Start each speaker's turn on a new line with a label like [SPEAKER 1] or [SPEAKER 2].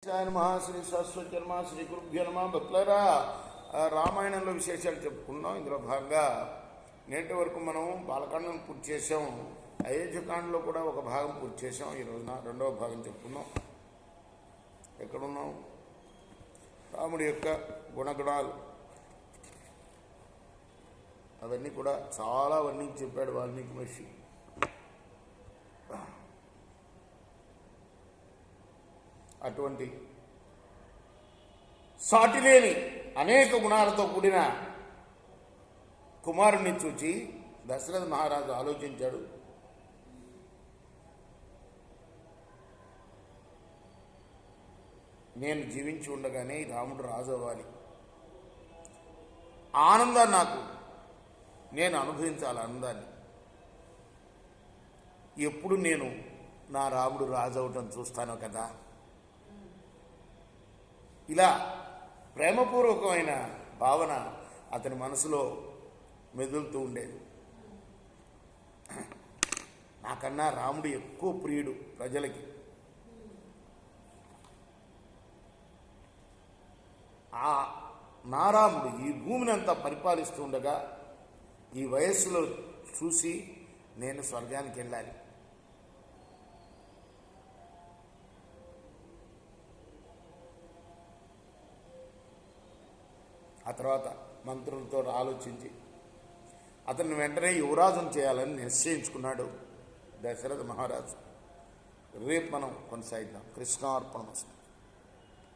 [SPEAKER 1] శ్రీ సరస్వతిర్మ శ్రీ గురుభ్యో నమ. భక్తులారా, రామాయణంలో విశేషాలు చెప్పుకున్నాం. ఇందులో భాగంగా నేటి వరకు మనం బాలకాండం పూర్తి చేసాం. అయోధ్యకాండలో కూడా ఒక భాగం పూర్తి చేసాం. ఈ రోజున రెండవ భాగం చెప్పుకున్నాం. ఎక్కడున్నాం? రాముడి యొక్క గుణగణాలు అవన్నీ కూడా చాలా వర్ణించి చెప్పాడు వాల్మీకి మహర్షి. అటువంటి సాటిలేని అనేక గుణాలతో కూడిన కుమారుణ్ణి చూచి దశరథ మహారాజు ఆలోచించాడు. నేను జీవించి ఉండగానే రాముడు రాజు అవ్వాలి, ఆనందాన్ని నాకు నేను అనుభవించాలి. ఆనందాన్ని ఎప్పుడు నేను నా రాముడు రాజు అవటం చూస్తాను కదా. ఇలా ప్రేమపూర్వకమైన భావన అతని మనసులో మెదులుతూ ఉండేది. నాకన్నా రాముడు ఎక్కువ ప్రియుడు ప్రజలకి. ఆ నారాముడు ఈ భూమిని అంతా పరిపాలిస్తూ ఉండగా ఈ వయస్సులో చూసి నేను స్వర్గానికి వెళ్ళాలి. ఆ తర్వాత మంత్రులతో ఆలోచించి అతన్ని వెంటనే యువరాజును చేయాలని నిశ్చయించుకున్నాడు దశరథ మహారాజు. రేపు మనం కొనసాగిద్దాం. కృష్ణార్పణమస్తు.